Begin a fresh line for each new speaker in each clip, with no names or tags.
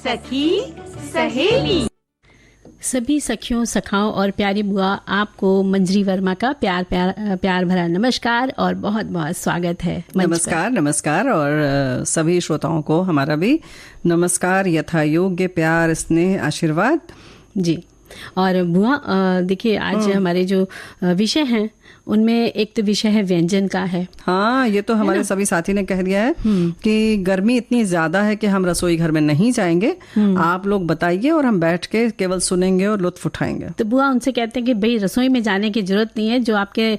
सखी सहेली।
सभी सखियों, सखाओं और प्यारी बुआ, आपको मंजरी वर्मा का प्यार भरा नमस्कार और बहुत बहुत स्वागत है।
नमस्कार और सभी श्रोताओं को हमारा भी नमस्कार, यथा योग्य प्यार, स्नेह, आशीर्वाद
जी। और बुआ देखिए, आज हमारे जो विषय हैं उनमें एक तो विषय है व्यंजन का है।
हाँ, ये तो हमारे सभी साथी ने कह दिया है कि गर्मी इतनी ज्यादा है कि हम रसोई घर में नहीं जाएंगे। आप लोग बताइए और हम बैठ के केवल सुनेंगे और लुत्फ उठाएंगे।
तो बुआ उनसे कहते हैं कि भाई रसोई में जाने की जरूरत नहीं है, जो आपके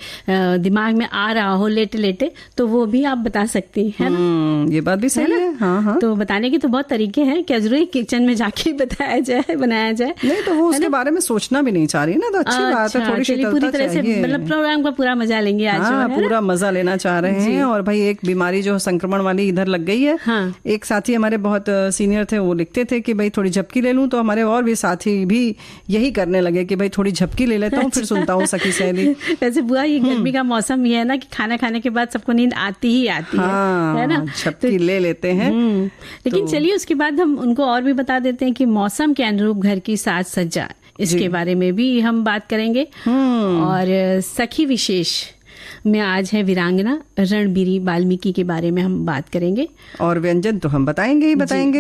दिमाग में आ रहा हो लेटे लेटे तो वो भी आप बता सकती है ना।
ये बात भी सही है। हाँ।
तो बताने के तो बहुत तरीके हैं, क्या जरूरी किचन में जाके बताया जाए, बनाया जाए?
नहीं तो वो उसके बारे में सोचना भी नहीं चाह रही ना, तो अच्छी बात है। थोड़ी सी
पूरी तरह से मतलब प्रोग्राम का पूरा मजा लेंगे आज।
हाँ, पूरा मजा लेना चाह रहे हैं। और भाई एक बीमारी जो संक्रमण वाली इधर लग गई है।
हाँ।
एक साथी हमारे बहुत सीनियर थे, वो लिखते थे कि भाई थोड़ी झपकी ले लूं, तो हमारे और भी साथी भी यही करने लगे कि भाई थोड़ी झपकी ले लेता हूँ, फिर सुनता हूँ सखी सहेली।
वैसे बुआ, ये गर्मी का मौसम ये है ना कि खाना खाने के बाद सबको नींद आती ही आती है ना,
झपकी ले लेते हैं।
लेकिन चलिए उसके बाद हम उनको और भी बता देते हैं कि मौसम के अनुरूप घर की साज सज्जा, इसके बारे में भी हम बात करेंगे। और सखी विशेष में आज है वीरांगना रणबीरी वाल्मीकि के बारे में हम बात करेंगे।
और व्यंजन तो हम बताएंगे।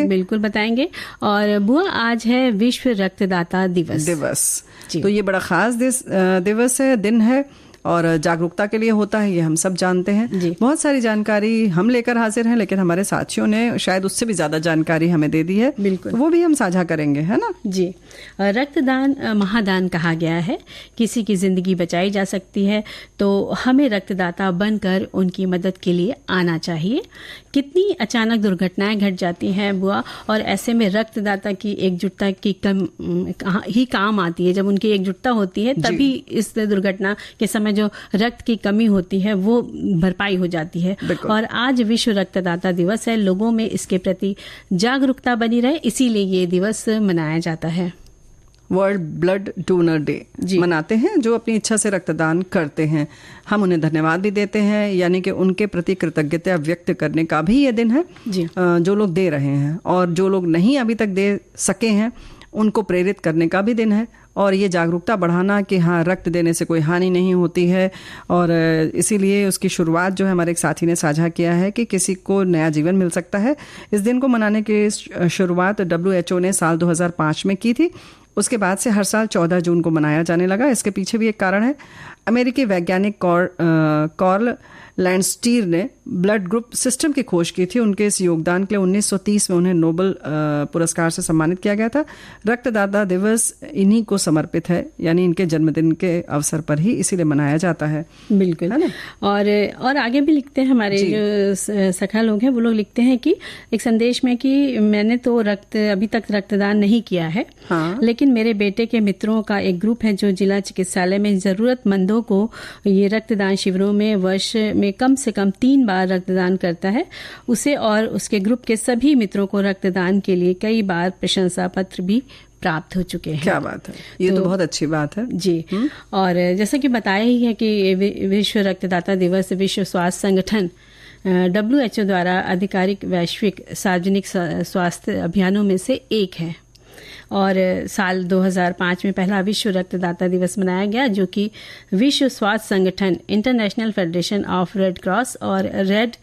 बिल्कुल बताएंगे। और बुआ, आज है विश्व रक्तदाता दिवस।
तो ये बड़ा खास दिवस है, दिन है और जागरूकता के लिए होता है, ये हम सब जानते हैं। बहुत सारी जानकारी हम लेकर हाजिर हैं, लेकिन हमारे साथियों ने शायद उससे भी ज्यादा जानकारी हमें दे दी है।
बिल्कुल,
वो भी हम साझा करेंगे, है ना
जी। रक्तदान महादान कहा गया है। किसी की जिंदगी बचाई जा सकती है तो हमें रक्तदाता बनकर उनकी मदद के लिए आना चाहिए। कितनी अचानक दुर्घटनाएं घट जाती हैं बुआ, और ऐसे में रक्तदाता की एकजुटता की ही काम आती है। जब उनकी एकजुटता होती है तभी इस दुर्घटना के समय जो रक्त की कमी होती है वो भरपाई हो जाती है। और आज विश्व रक्तदाता दिवस है। लोगों में इसके प्रति जागरूकता बनी रहे, इसीलिए ये दिवस मनाया जाता है।
वर्ल्ड ब्लड डोनर डे मनाते हैं, जो अपनी इच्छा से रक्तदान करते हैं। हम उन्हें धन्यवाद भी देते हैं, यानी कि उनके प्रति कृतज्ञता व्यक्त करने का भी ये दिन है जी। जो लोग दे रहे हैं और जो लोग नहीं अभी तक दे सके हैं उनको प्रेरित करने का भी दिन है। और ये जागरूकता बढ़ाना कि हाँ, रक्त देने से कोई हानि नहीं होती है। और इसीलिए उसकी शुरुआत जो है हमारे एक साथी ने साझा किया है कि किसी को नया जीवन मिल सकता है। इस दिन को मनाने की शुरुआत WHO ने साल 2005 में की थी। उसके बाद से हर साल 14 जून को मनाया जाने लगा। इसके पीछे भी एक कारण है। अमेरिकी वैज्ञानिक कार्ल लैंडस्टीर ने ब्लड ग्रुप सिस्टम की खोज की थी। उनके इस योगदान के लिए 1930 में उन्हें नोबेल पुरस्कार से सम्मानित किया गया था। रक्तदाता दिवस इन्हीं को समर्पित है, यानी इनके जन्मदिन के अवसर पर ही इसीलिए मनाया जाता है।
बिल्कुल, है ना। और आगे भी लिखते हैं हमारे जो सखा लोग हैं, वो लोग लिखते हैं कि एक संदेश में कि मैंने तो अभी तक रक्तदान नहीं किया है। हाँ। लेकिन मेरे बेटे के मित्रों का एक ग्रुप है जो जिला चिकित्सालय में जरूरतमंदों को ये रक्तदान शिविरों में वर्ष में कम से कम 3 बार रक्तदान करता है। उसे और उसके ग्रुप के सभी मित्रों को रक्तदान के लिए कई बार प्रशंसा पत्र भी प्राप्त हो चुके हैं।
क्या बात है, ये तो बहुत अच्छी बात है
जी। और जैसा कि बताया ही है कि विश्व रक्तदाता दिवस विश्व स्वास्थ्य संगठन WHO द्वारा आधिकारिक वैश्विक सार्वजनिक स्वास्थ्य अभियानों में से एक है। और साल 2005 में पहला विश्व रक्तदाता दिवस मनाया गया, जो कि विश्व स्वास्थ्य संगठन, international federation of red cross और रेड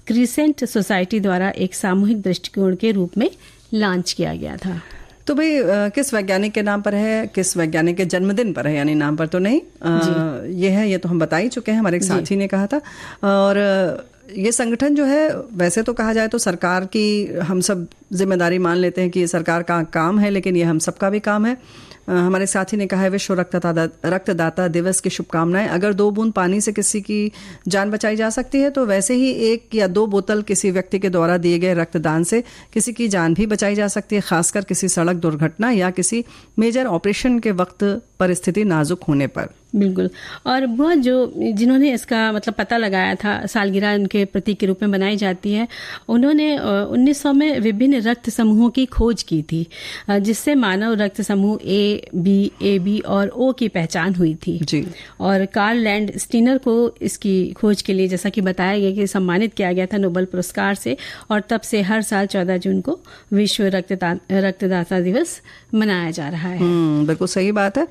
क्रिसेंट सोसाइटी द्वारा एक सामूहिक दृष्टिकोण के रूप में लॉन्च किया गया था।
तो भाई किस वैज्ञानिक के नाम पर है, किस वैज्ञानिक के जन्मदिन पर है, यानी नाम पर तो नहीं, ये तो हम बता ही चुके हैं, हमारे एक साथी ने कहा था। और ये संगठन जो है, वैसे तो कहा जाए तो सरकार की हम सब जिम्मेदारी मान लेते हैं कि ये सरकार का काम है, लेकिन ये हम सबका भी काम है। हमारे साथी ने कहा है विश्व रक्तदाता दिवस की शुभकामनाएं। अगर 2 बूंद पानी से किसी की जान बचाई जा सकती है तो वैसे ही 1 या 2 बोतल किसी व्यक्ति के द्वारा दिए गए रक्तदान से किसी की जान भी बचाई जा सकती है, खासकर किसी सड़क दुर्घटना या किसी मेजर ऑपरेशन के वक्त परिस्थिति नाजुक होने पर।
बिल्कुल। और बुआ जो जिन्होंने इसका मतलब पता लगाया था, सालगिरह उनके प्रतीक के रूप में बनाई जाती है, उन्होंने 1900 में विभिन्न रक्त समूहों की खोज की थी, जिससे मानव रक्त समूह ए बी और ओ की पहचान हुई थी
जी।
और कार्ल लैंड स्टीनर को इसकी खोज के लिए, जैसा कि बताया गया, कि सम्मानित किया गया था नोबेल पुरस्कार से, और तब से हर साल 14 जून को विश्व रक्तदाता दिवस मनाया जा रहा है।
बिल्कुल सही बात है।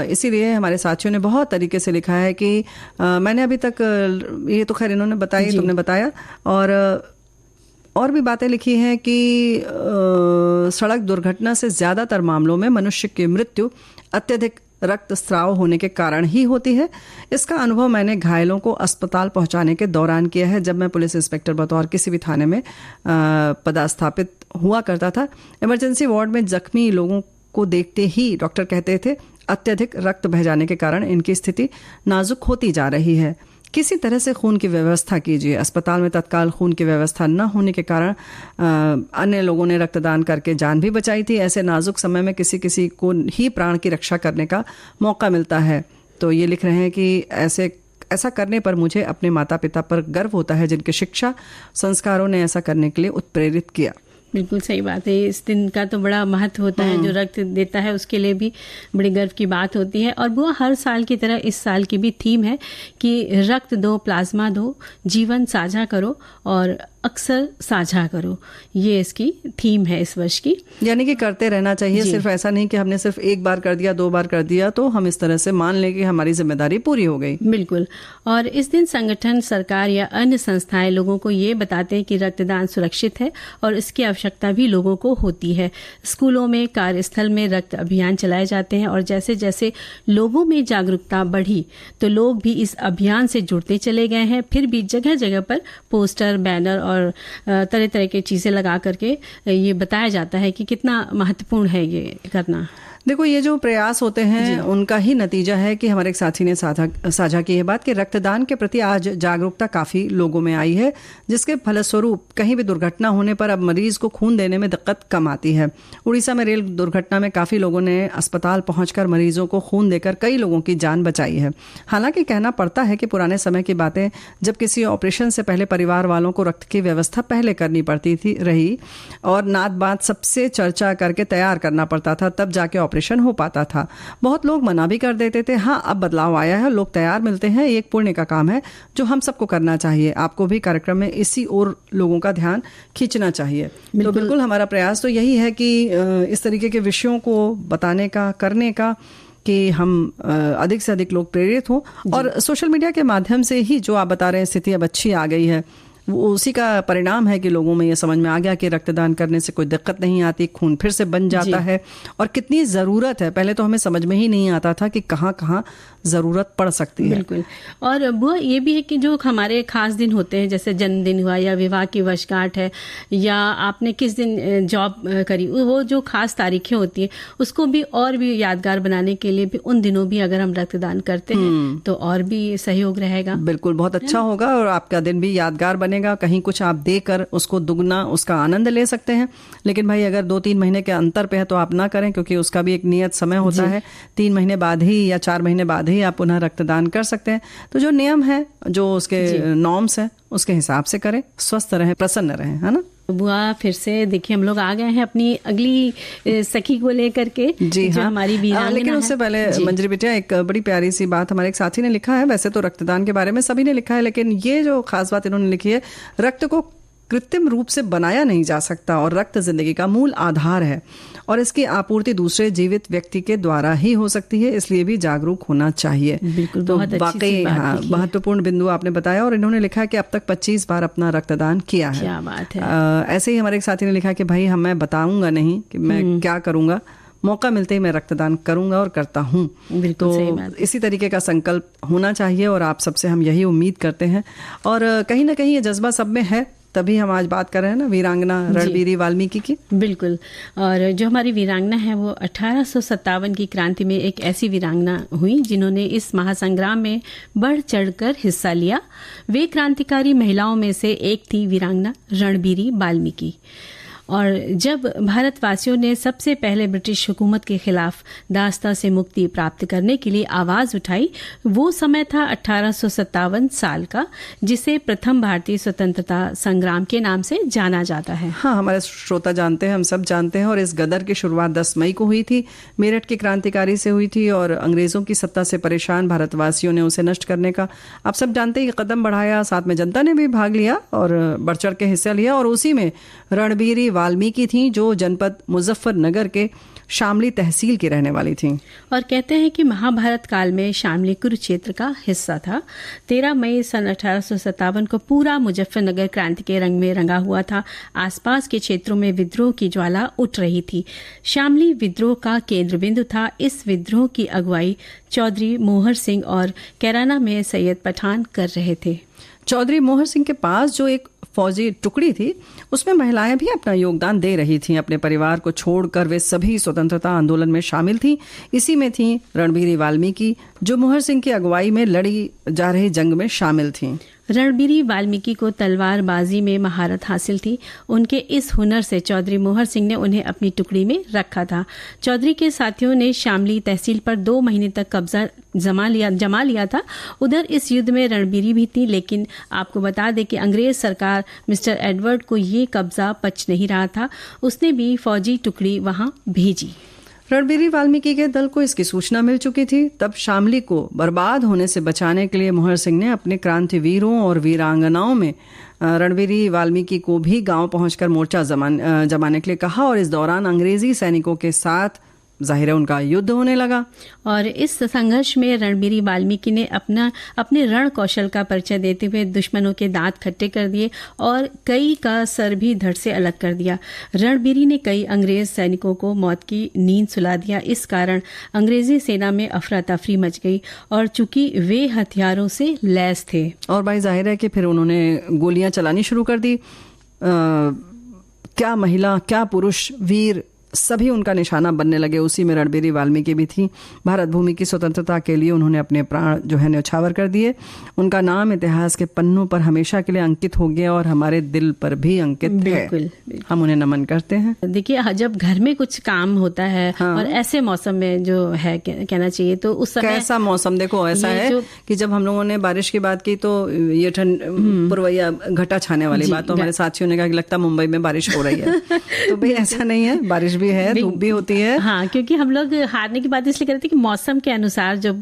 इसीलिए हमारे साथियों ने बहुत तरीके से लिखा है कि मैंने अभी तक, ये तो खैर इन्होंने बताई, तुमने बताया, और भी बातें लिखी हैं कि सड़क दुर्घटना से ज़्यादातर मामलों में मनुष्य की मृत्यु अत्यधिक रक्तस्राव होने के कारण ही होती है। इसका अनुभव मैंने घायलों को अस्पताल पहुंचाने के दौरान किया है, जब मैं पुलिस इंस्पेक्टर बतौर किसी भी थाने में पदस्थापित हुआ करता था। इमरजेंसी वार्ड में जख्मी लोगों को देखते ही डॉक्टर कहते थे अत्यधिक रक्त बह जाने के कारण इनकी स्थिति नाजुक होती जा रही है, किसी तरह से खून की व्यवस्था कीजिए। अस्पताल में तत्काल खून की व्यवस्था न होने के कारण अन्य लोगों ने रक्तदान करके जान भी बचाई थी। ऐसे नाजुक समय में किसी किसी को ही प्राण की रक्षा करने का मौका मिलता है। तो ये लिख रहे हैं कि ऐसा करने पर मुझे अपने माता पिता पर गर्व होता है, जिनके शिक्षा संस्कारों ने ऐसा करने के लिए उत्प्रेरित किया।
बिल्कुल सही बात है। इस दिन का तो बड़ा महत्व होता है, जो रक्त देता है उसके लिए भी बड़ी गर्व की बात होती है। और वो हर साल की तरह इस साल की भी थीम है कि रक्त दो, प्लाज्मा दो, जीवन साझा करो और अक्सर साझा करो। ये इसकी थीम है इस वर्ष की।
यानी कि करते रहना चाहिए, सिर्फ ऐसा नहीं कि हमने सिर्फ एक बार कर दिया, 2 बार कर दिया तो हम इस तरह से मान लें कि हमारी जिम्मेदारी पूरी हो गई।
बिल्कुल। और इस दिन संगठन, सरकार या अन्य संस्थाएं लोगों को ये बताते हैं कि रक्तदान सुरक्षित है और इसकी आवश्यकता भी लोगों को होती है। स्कूलों में, कार्यस्थल में रक्त अभियान चलाए जाते हैं और जैसे जैसे लोगों में जागरूकता बढ़ी तो लोग भी इस अभियान से जुड़ते चले गए हैं। फिर भी जगह जगह पर पोस्टर, बैनर और तरह तरह की चीजें लगा करके ये बताया जाता है कि कितना महत्वपूर्ण है ये करना।
देखो, ये जो प्रयास होते हैं उनका ही नतीजा है कि हमारे एक साथी ने साझा की है बात कि रक्तदान के प्रति आज जागरूकता काफ़ी लोगों में आई है, जिसके फलस्वरूप कहीं भी दुर्घटना होने पर अब मरीज को खून देने में दिक्कत कम आती है। उड़ीसा में रेल दुर्घटना में काफ़ी लोगों ने अस्पताल पहुंचकर मरीजों को खून देकर कई लोगों की जान बचाई है। हालांकि कहना पड़ता है कि पुराने समय की बातें, जब किसी ऑपरेशन से पहले परिवार वालों को रक्त की व्यवस्था पहले करनी पड़ती थी रही और नात बात सबसे चर्चा करके तैयार करना पड़ता था, तब जाके ऑपरेशन हो पाता था। बहुत लोग मना भी कर देते थे। हाँ, अब बदलाव आया है, लोग तैयार मिलते हैं। ये एक पुण्य का काम है जो हम सबको करना चाहिए। आपको भी कार्यक्रम में इसी ओर लोगों का ध्यान खींचना चाहिए। तो बिल्कुल हमारा प्रयास तो यही है कि इस तरीके के विषयों को बताने का, करने का, कि हम अधिक से अधिक लोग प्रेरित हों। और सोशल मीडिया के माध्यम से ही जो आप बता रहे हैं स्थिति अब अच्छी आ गई है, वो उसी का परिणाम है कि लोगों में ये समझ में आ गया कि रक्तदान करने से कोई दिक्कत नहीं आती, खून फिर से बन जाता है और कितनी ज़रूरत है। पहले तो हमें समझ में ही नहीं आता था कि कहाँ कहाँ ज़रूरत पड़ सकती है।
बिल्कुल। और वो ये भी है कि जो हमारे खास दिन होते हैं, जैसे जन्मदिन हुआ या विवाह की वर्षगांठ है या आपने किस दिन जॉब करी, वो जो खास तारीखें होती हैं उसको भी और भी यादगार बनाने के लिए भी उन दिनों भी अगर हम रक्तदान करते हैं तो और भी सहयोग रहेगा।
बिल्कुल, बहुत अच्छा होगा और आपका दिन भी यादगार बनेगा। कहीं कुछ आप देकर उसको दुगना उसका आनंद ले सकते हैं। लेकिन भाई अगर 2-3 महीने के अंतर पे है तो आप ना करें, क्योंकि उसका भी एक नियत समय होता है। 3 महीने बाद ही या 4 महीने बाद ही आप पुनः रक्तदान कर सकते हैं। तो जो नियम है, जो उसके नॉर्म्स हैं, उसके हिसाब से करें, स्वस्थ रहें, प्रसन्न रहें, है ना।
बुआ, फिर से देखिए हम लोग आ गए हैं अपनी अगली सखी को लेकर के, जो हमारी वीरांगना।
लेकिन उससे पहले मंजरी बेटिया, एक बड़ी प्यारी सी बात हमारे एक साथी ने लिखा है। वैसे तो रक्तदान के बारे में सभी ने लिखा है, लेकिन ये जो खास बात इन्होंने लिखी है, रक्त को कृत्रिम रूप से बनाया नहीं जा सकता और रक्त जिंदगी का मूल आधार है और इसकी आपूर्ति दूसरे जीवित व्यक्ति के द्वारा ही हो सकती है, इसलिए भी जागरूक होना चाहिए।
बिल्कुल,
तो वाकई महत्वपूर्ण बिंदु आपने बताया। और इन्होंने लिखा कि अब तक 25 बार अपना रक्तदान किया है।
क्या बात है।
ऐसे ही हमारे एक साथी ने लिखा कि भाई मैं बताऊंगा नहीं कि मैं क्या करूंगा, मौका मिलते ही मैं रक्तदान करूंगा और करता हूँ। तो इसी तरीके का संकल्प होना चाहिए और आप सबसे हम यही उम्मीद करते हैं। और कहीं ना कहीं ये जज्बा सब में है, तभी हम आज बात कर रहे हैं ना वीरांगना रणबीरी वाल्मीकि की।
बिल्कुल। और जो हमारी वीरांगना है वो 1857 की क्रांति में एक ऐसी वीरांगना हुई जिन्होंने इस महासंग्राम में बढ़ चढ़कर हिस्सा लिया। वे क्रांतिकारी महिलाओं में से एक थी वीरांगना रणबीरी वाल्मीकि। और जब भारतवासियों ने सबसे पहले ब्रिटिश हुकूमत के खिलाफ दास्ता से मुक्ति प्राप्त करने के लिए आवाज उठाई, वो समय था 1857 साल का, जिसे प्रथम भारतीय स्वतंत्रता संग्राम के नाम से जाना जाता है।
हाँ, हमारे श्रोता जानते हैं, हम सब जानते हैं। और इस गदर की शुरुआत 10 मई को हुई थी, मेरठ के क्रांतिकारी से हुई थी, और अंग्रेजों की सत्ता से परेशान भारतवासियों ने उसे नष्ट करने का आप सब जानते ही कदम बढ़ाया। साथ में जनता ने भी भाग लिया और बढ़ चढ़ के हिस्सा लिया, और उसी में रणबीरी वाल्मीकि थी, जो जनपद मुजफ्फरनगर के शामली तहसील की रहने वाली थी।
और कहते हैं कि महाभारत काल में शामली कुरुक्षेत्र का हिस्सा था। 13 मई सन 1857 को पूरा मुजफ्फरनगर क्रांति के रंग में रंगा हुआ था। आसपास के क्षेत्रों में विद्रोह की ज्वाला उठ रही थी। शामली विद्रोह का केंद्र बिंदु था। इस विद्रोह की अगुवाई चौधरी मोहर सिंह और कैराना में सैयद पठान कर रहे थे।
चौधरी मोहर सिंह के पास जो एक फौजी टुकड़ी थी, उसमें महिलाएं भी अपना योगदान दे रही थीं। अपने परिवार को छोड़कर वे सभी स्वतंत्रता आंदोलन में शामिल थीं। इसी में थीं रणबीरी वाल्मीकि, जो मोहर सिंह की अगुवाई में लड़ी जा रही जंग में शामिल थीं।
रणबीरी वाल्मीकि को तलवारबाजी में महारत हासिल थी। उनके इस हुनर से चौधरी मोहर सिंह ने उन्हें अपनी टुकड़ी में रखा था। चौधरी के साथियों ने शामली तहसील पर 2 महीने तक कब्जा जमा लिया था। उधर इस युद्ध में रणबीरी भी थी, लेकिन आपको बता दें कि अंग्रेज सरकार मिस्टर एडवर्ड को ये कब्जा पच नहीं रहा था। उसने भी फौजी टुकड़ी वहां भेजी।
रणबीरी वाल्मीकि के दल को इसकी सूचना मिल चुकी थी। तब शामली को बर्बाद होने से बचाने के लिए मोहर सिंह ने अपने क्रांतिवीरों और वीरांगनाओं में रणबीरी वाल्मीकि को भी गांव पहुंचकर मोर्चा जमाने के लिए कहा, और इस दौरान अंग्रेजी सैनिकों के साथ जाहिर है उनका युद्ध होने लगा।
और इस संघर्ष में रणबीरी वाल्मीकि ने अपने रण कौशल का परिचय देते हुए दुश्मनों के दांत खट्टे कर दिए और कई का सर भी धड़ से अलग कर दिया। रणबीरी ने कई अंग्रेज सैनिकों को मौत की नींद सुला दिया। इस कारण अंग्रेजी सेना में अफरा तफरी मच गई, और चूंकि वे हथियारों से लैस थे
और भाई जाहिर है कि फिर उन्होंने गोलियां चलानी शुरू कर दी। क्या महिला, क्या पुरुष, वीर सभी उनका निशाना बनने लगे। उसी में रणबीरी वाल्मीकि भी थी। भारत भूमि की स्वतंत्रता के लिए उन्होंने अपने प्राण जो है न्यौछावर कर दिए। उनका नाम इतिहास के पन्नों पर हमेशा के लिए अंकित हो गया और हमारे दिल पर भी अंकित है। हम उन्हें नमन करते हैं।
देखिए, जब घर में कुछ काम होता है और ऐसे मौसम में जो है कहना चाहिए, तो उस समय
कैसा मौसम देखो ऐसा है कि जब हम लोगों ने बारिश की बात की तो ये ठंड पुरवैया घटा छाने वाली बात, तो हमारे साथियों ने कहा कि लगता मुंबई में बारिश हो रही है। तो भाई ऐसा नहीं है, बारिश भी है, धूप भी होती है।
हाँ, क्योंकि हम लोग हारने की बात इसलिए करते हैं कि मौसम के अनुसार जब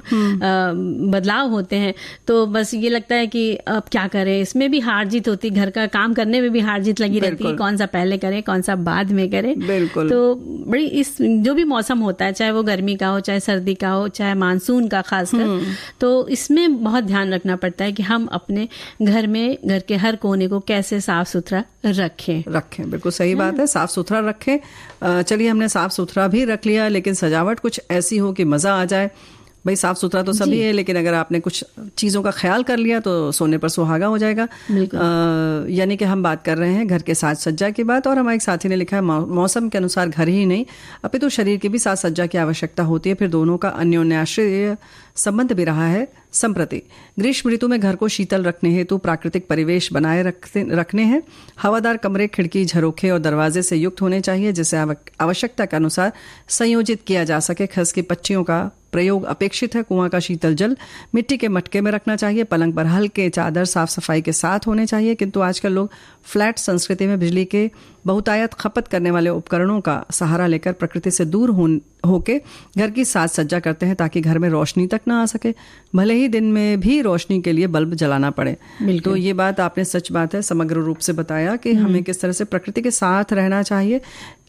बदलाव होते हैं तो बस ये लगता है कि अब क्या करें, इसमें भी हार जीत होती है, घर का काम करने में भी हार जीत लगी रहती है, कौन सा पहले करें कौन सा बाद में करें।
बिल्कुल।
तो बड़ी इस जो भी मौसम होता है, चाहे वो गर्मी का हो, चाहे सर्दी का हो, चाहे मानसून का खासकर, तो इसमें बहुत ध्यान रखना पड़ता है कि हम अपने घर में घर के हर कोने को कैसे साफ सुथरा रखें।
बिल्कुल सही बात है, साफ सुथरा रखें। चलिए, हमने साफ सुथरा भी रख लिया, लेकिन सजावट कुछ ऐसी हो कि मजा आ जाए। भाई साफ सुथरा तो सभी है, लेकिन अगर आपने कुछ चीज़ों का ख्याल कर लिया तो सोने पर सुहागा हो जाएगा। यानी कि हम बात कर रहे हैं घर के साज सज्जा की बात, और हमारे एक साथी ने लिखा है मौसम के अनुसार घर ही नहीं अपितु तो शरीर की भी साज सज्जा की आवश्यकता होती है। फिर दोनों का अन्योन्याश्रय संबंध भी रहा है संप्रति। ग्रीष्म ऋतु में घर को शीतल रखने हेतु प्राकृतिक परिवेश बनाए रखने हैं। हवादार कमरे, खिड़की, झरोखे और दरवाजे से युक्त होने चाहिए, जिसे आवश्यकता के अनुसार संयोजित किया जा सके। खस की पच्चियों का प्रयोग अपेक्षित है। कुआं का शीतल जल मिट्टी के मटके में रखना चाहिए। पलंग पर हल्के चादर साफ सफाई के साथ होने चाहिए। किंतु आजकल लोग फ्लैट संस्कृति में बिजली के बहुतायत खपत करने वाले उपकरणों का सहारा लेकर प्रकृति से दूर होके घर की साज सज्जा करते हैं, ताकि घर में रोशनी तक ना आ सके, भले ही दिन में भी रोशनी के लिए बल्ब जलाना पड़े। तो ये बात आपने सच बात है, समग्र रूप से बताया कि हमें किस तरह से प्रकृति के साथ रहना चाहिए।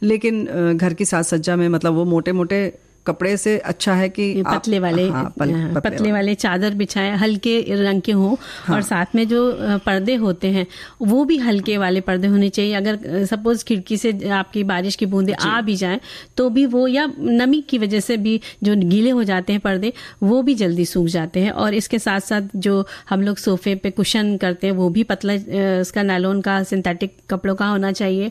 लेकिन घर की साज सज्जा में मतलब वो मोटे मोटे कपड़े से अच्छा है कि
पतले वाले चादर बिछाए, हल्के रंग के हों। और साथ में जो पर्दे होते हैं वो भी हल्के वाले पर्दे होने चाहिए। अगर सपोज खिड़की से आपकी बारिश की बूंदें आ भी जाएं तो भी वो, या नमी की वजह से भी जो गीले हो जाते हैं पर्दे, वो भी जल्दी सूख जाते हैं। और इसके साथ साथ जो हम लोग सोफे पे कुशन करते हैं वो भी पतला उसका नायलॉन का, सिंथेटिक कपड़ों का होना चाहिए।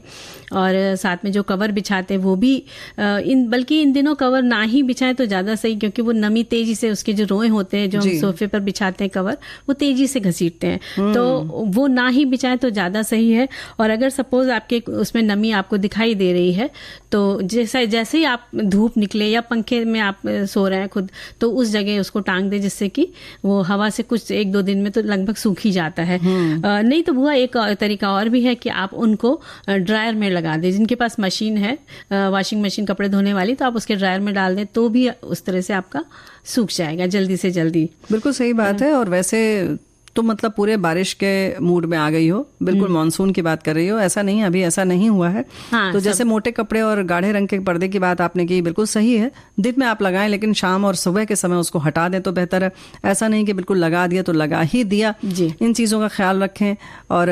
और साथ में जो कवर बिछाते हैं वो भी बल्कि इन दिनों कवर ना ही बिछाएं तो ज्यादा सही, क्योंकि वो नमी तेजी से, उसके जो रोए होते हैं जो हम सोफे पर बिछाते हैं कवर, वो तेजी से घसीटते हैं, तो वो ना ही बिछाएं तो ज्यादा सही है। और अगर सपोज आपके उसमें नमी आपको दिखाई दे रही है, तो जैसे ही आप धूप निकले या पंखे में आप सो रहे हैं खुद, तो उस जगह उसको टांग दे, जिससे कि वो हवा से कुछ 1-2 दिन में तो लगभग सूख ही जाता है। नहीं तो बुआ एक तरीका और भी है कि आप उनको ड्रायर में लगा दें। जिनके पास मशीन है, वॉशिंग मशीन कपड़े धोने वाली, तो आप उसके ड्रायर में डाल दें, तो भी उस तरह से आपका सूख जाएगा जल्दी से जल्दी।
बिल्कुल सही बात है। और वैसे तो मतलब पूरे बारिश के मूड में आ गई हो, बिल्कुल मानसून की बात कर रही हो, ऐसा नहीं, अभी ऐसा नहीं हुआ है। तो जैसे मोटे कपड़े और गाढ़े रंग के पर्दे की बात आपने की, बिल्कुल सही है, दिन में आप लगाएं, लेकिन शाम और सुबह के समय उसको हटा दें तो बेहतर है। ऐसा नहीं कि बिल्कुल लगा दिया तो लगा ही दिया। इन चीज़ों का ख्याल रखें। और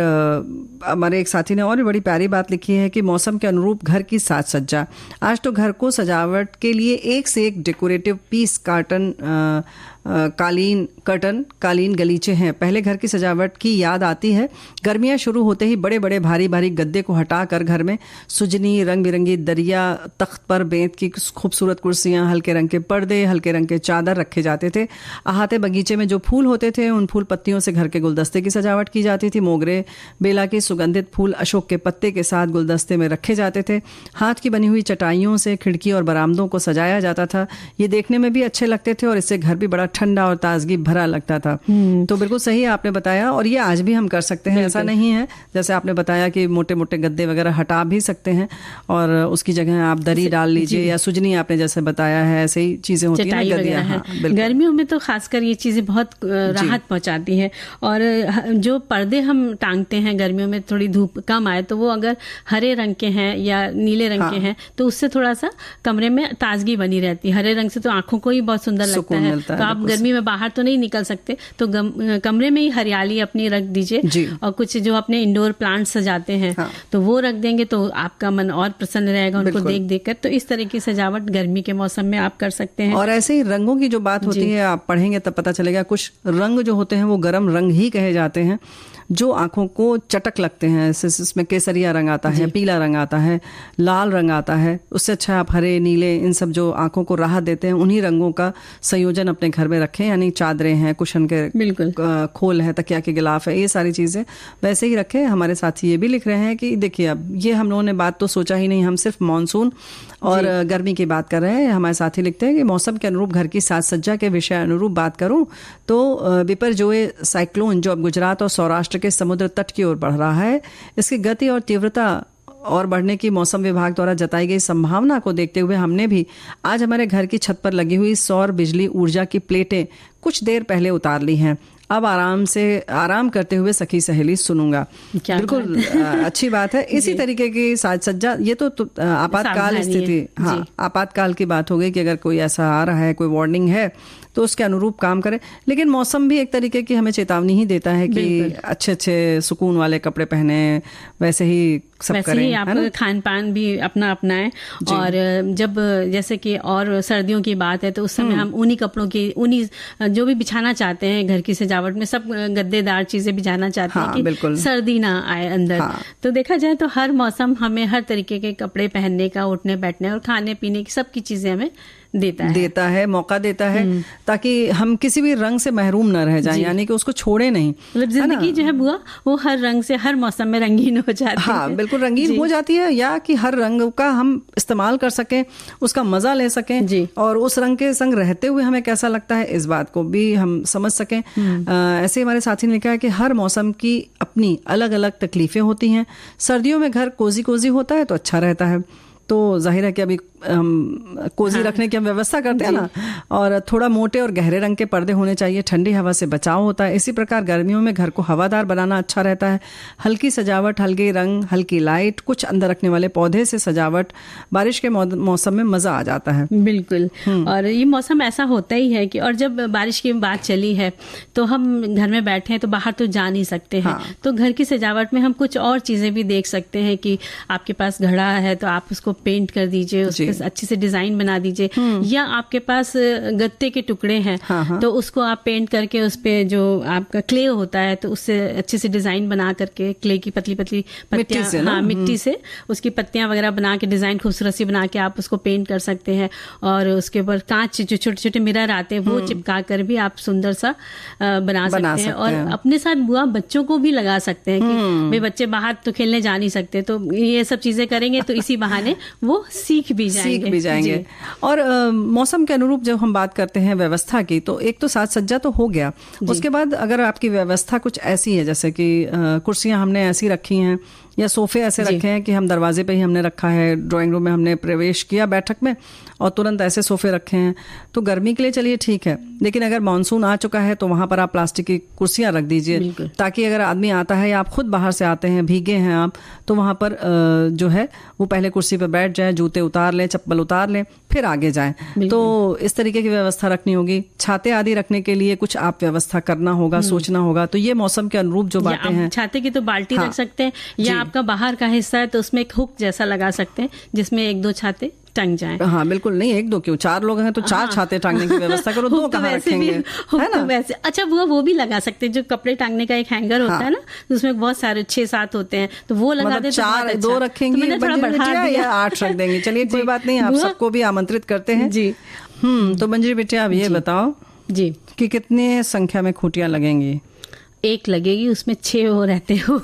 हमारे एक साथी ने और भी बड़ी प्यारी बात लिखी है कि मौसम के अनुरूप घर की साज सज्जा। आज तो घर को सजावट के लिए एक से एक डेकोरेटिव पीस, कालीन गलीचे हैं। पहले घर की सजावट की याद आती है। गर्मियां शुरू होते ही बड़े बड़े भारी भारी गद्दे को हटाकर घर में सुजनी, रंग बिरंगी दरिया, तख्त पर बेंत की खूबसूरत कुर्सियां, हल्के रंग के पर्दे, हल्के रंग के चादर रखे जाते थे। अहाते बगीचे में जो फूल होते थे, उन फूल पत्तियों से घर के गुलदस्ते की सजावट की जाती थी। मोगरे, बेला के सुगंधित फूल अशोक के पत्ते के साथ गुलदस्ते में रखे जाते थे। हाथ की बनी हुई चटाइयों से खिड़की और बरामदों को सजाया जाता था। ये देखने में भी अच्छे लगते थे और इससे घर भी बड़ा ठंडा और ताजगी भरा लगता था। तो बिल्कुल सही आपने बताया, और ये आज भी हम कर सकते हैं, ऐसा नहीं है। जैसे आपने बताया कि मोटे मोटे गद्दे वगैरह हटा भी सकते हैं और उसकी जगह आप दरी डाल लीजिए, या सुजनी आपने जैसे बताया है, ऐसे ही चीजें होती हैं गद्दियां। हाँ,
गर्मियों में तो खासकर ये चीजें बहुत राहत पहुंचाती हैं। और जो पर्दे हम टांगते हैं गर्मियों में, थोड़ी धूप कम आए, तो वो अगर हरे रंग के हैं या नीले रंग के हैं, तो उससे थोड़ा सा कमरे में ताजगी बनी रहती है। हरे रंग से तो आंखों को ही बहुत सुंदर लगता है। तो आप गर्मी में बाहर तो नहीं निकल सकते, तो कमरे में ही हरियाली अपनी रख दीजिए। और कुछ जो अपने इंडोर प्लांट्स सजाते हैं, तो वो रख देंगे तो आपका मन और प्रसन्न रहेगा उनको देख देख कर। तो इस तरह की सजावट गर्मी के मौसम में आप कर सकते हैं।
और ऐसे ही रंगों की जो बात होती है, आप पढ़ेंगे तब पता चलेगा, कुछ रंग जो होते हैं वो गर्म रंग ही कहे जाते हैं, जो आंखों को चटक लगते हैं। इसमें केसरिया रंग आता है, पीला रंग आता है, लाल रंग आता है। उससे अच्छा आप हरे, नीले, इन सब जो आंखों को राहत देते हैं, उन्हीं रंगों का संयोजन अपने घर में रखें। यानी चादरें हैं, कुशन के
बिल्कुल
खोल है, तकिया के गिलाफ है, ये सारी चीजें वैसे ही रखें। हमारे साथी ये भी लिख रहे हैं कि देखिए, अब ये हम लोगों ने बात तो सोचा ही नहीं, हम सिर्फ मानसून और गर्मी की बात कर रहे हैं। हमारे साथी लिखते हैं कि मौसम के अनुरूप घर की साज सज्जा के विषय अनुरूप बात करूं तो बिपरजोय साइक्लोन जो अब गुजरात और सौराष्ट्र के समुद्र तट की ओर बढ़ रहा है, इसकी गति और तीव्रता और बढ़ने की मौसम विभाग द्वारा जताई गई संभावना को देखते हुए हमने भी आज हमारे घर की छत पर लगी हुई सौर बिजली ऊर्जा की प्लेटें कुछ देर पहले उतार ली हैं। अब आराम करते हुए सखी सहेली सुनूंगा। बिल्कुल अच्छी बात है। इसी तरीके की साज सज्जा, ये तो आपातकाल स्थिति, हाँ, आपातकाल की बात हो गई कि अगर कोई ऐसा आ रहा है, कोई वार्निंग है, तो उसके अनुरूप काम करें। लेकिन मौसम भी एक तरीके की हमें चेतावनी ही देता है कि अच्छे अच्छे सुकून वाले कपड़े पहने, वैसे ही सब करें।
ही आप खान पान भी अपना अपनाएं। और जब जैसे कि और सर्दियों की बात है, तो उस समय हम ऊनी कपड़ों की, ऊनी जो भी बिछाना चाहते हैं घर की सजावट में, सब गद्देदार चीजें बिछाना चाहते हैं कि सर्दी ना आए अंदर। तो देखा जाए तो हर मौसम हमें हर तरीके के कपड़े पहनने का, उठने बैठने और खाने पीने की सबकी चीजें हमें देता है, मौका देता है, ताकि हम किसी भी रंग से महरूम न रह जाएं, यानी कि उसको छोड़े नहीं। मतलब जिंदगी जो है बुआ, वो हर रंग से हर मौसम में रंगीन हो जाती है।
हाँ, बिल्कुल रंगीन हो जाती है, या कि हर रंग का हम इस्तेमाल कर सकें, उसका मजा ले सकें, और उस रंग के संग रहते हुए हमें कैसा लगता है, इस बात को भी हम समझ सकें। ऐसे हमारे साथी ने लिखा है कि हर मौसम की अपनी अलग अलग तकलीफें होती हैं। सर्दियों में घर कोजी कोजी होता है तो अच्छा रहता है, तो जाहिर है कि अभी कोजी रखने की हम व्यवस्था करते हैं ना, और थोड़ा मोटे और गहरे रंग के पर्दे होने चाहिए, ठंडी हवा से बचाव होता है। इसी प्रकार गर्मियों में घर को हवादार बनाना अच्छा रहता है। हल्की सजावट, हल्के रंग, हल्की लाइट, कुछ अंदर रखने वाले पौधे से सजावट, बारिश के मौसम में मजा आ जाता है।
बिल्कुल। और ये मौसम ऐसा होता ही है कि, और जब बारिश की बात चली है तो हम घर में बैठे हैं तो बाहर तो जा नहीं सकते हैं। तो घर की सजावट में हम कुछ और चीजें भी देख सकते हैं कि आपके पास घड़ा है तो आप उसको पेंट कर दीजिए, उस अच्छे से डिजाइन बना दीजिए, या आपके पास गत्ते के टुकड़े हैं तो उसको आप पेंट करके उस पे जो आपका क्ले होता है तो उससे अच्छे से डिजाइन बना करके क्ले की पतली पतली पत्तियां, मिट्टी से उसकी पत्तियां वगैरह बना के डिजाइन खूबसूरत सी बना के आप उसको पेंट कर सकते हैं। और उसके ऊपर कांच जो छोटे छोटे मिरर आते हैं वो चिपका कर भी आप सुंदर सा बना सकते हैं। और अपने साथ बुआ बच्चों को भी लगा सकते हैं कि भाई बच्चे बाहर तो खेलने जा नहीं सकते, तो ये सब चीजें करेंगे तो इसी बहाने वो सीख भी जाएंगे।
और मौसम के अनुरूप जब हम बात करते हैं व्यवस्था की, तो एक तो साज सज्जा तो हो गया, उसके बाद अगर आपकी व्यवस्था कुछ ऐसी है जैसे कि कुर्सियां हमने ऐसी रखी हैं या सोफे ऐसे रखे हैं कि हम दरवाजे पे ही हमने रखा है, ड्राइंग रूम में हमने प्रवेश किया बैठक में और तुरंत ऐसे सोफे रखे हैं, तो गर्मी के लिए चलिए ठीक है। लेकिन अगर मानसून आ चुका है तो वहां पर आप प्लास्टिक की कुर्सियां रख दीजिए, ताकि अगर आदमी आता है या आप खुद बाहर से आते हैं, भीगे हैं आप, तो वहां पर जो है वो पहले कुर्सी पर बैठ जाए, जूते उतार लें, चप्पल उतार लें, फिर आगे जाएं। तो इस तरीके की व्यवस्था रखनी होगी। छाते आदि रखने के लिए कुछ आप व्यवस्था करना होगा, सोचना होगा। तो ये मौसम के अनुरूप जो बातें हैं।
छाते की तो बाल्टी रख सकते हैं, या आपका बाहर का हिस्सा है तो उसमें एक हुक जैसा लगा सकते हैं जिसमें 1-2 छाते टंग जाएं।
हाँ बिल्कुल, नहीं 1-2 क्यों, 4 लोग हैं तो 4 छाते टांगने की व्यवस्था करो, 2 कहाँ रखेंगे, है ना?
वैसे अच्छा वो भी लगा सकते हैं, जो कपड़े टांगने का एक हैंगर होता है ना, उसमें बहुत सारे 6-7 होते हैं, तो वो लगा दे।
4-2 रखेंगे, तो थोड़ा बढ़ा दिया, 8 रख देंगे। चलिए कोई बात नहीं, आप सबको भी आमंत्रित करते हैं जी। तो मंजरी बेटे आप ये बताओ जी कि कितने संख्या में खूंटियां लगेंगी?
1 लगेगी, उसमें 6 वो रहते हो।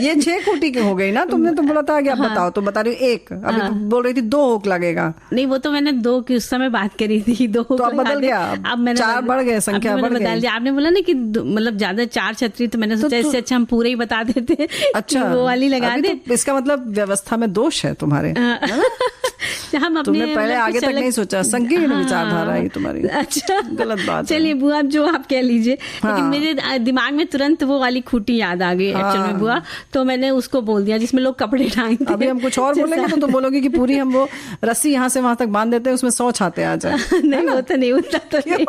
ये 6 खूंटी की हो गई ना, तुमने तो बोला था कि आप बताओ, तो बता रही हूँ 1, अभी तो बोल रही थी 2 हुक लगेगा।
नहीं, वो तो मैंने 2 की उस समय बात करी थी, 2 हुक
तो अब बदल गया, अब मैंने 4 बढ़ गए, संख्या बढ़ गई।
आपने बोला ना कि मतलब ज्यादा 4 छतरी, तो मैंने सोचा इससे अच्छा हम पूरे ही बता देते। अच्छा, वो वाली लगा दे।
इसका मतलब व्यवस्था में दोष है तुम्हारे।
हम
तुमने पहले आगे तक नहीं सोचा, संकीर्ण विचारधारा है तुम्हारी।
अच्छा,
गलत बात।
चलिए बुआ, जो आप कह लीजिए, लेकिन मेरे दिमाग में तुरंत वो वाली खूंटी याद आ गई एक्चुअल में बुआ, तो मैंने उसको बोल दिया जिसमें लोग कपड़े टांगते हैं।
अभी हम कुछ और बोलेंगे तो तुम बोलोगे कि पूरी हम वो रस्सी यहाँ से वहां तक बांध देते हैं, उसमें 100 छाते आ जाए।
नहीं, वो तो नहीं, उतना तो नहीं,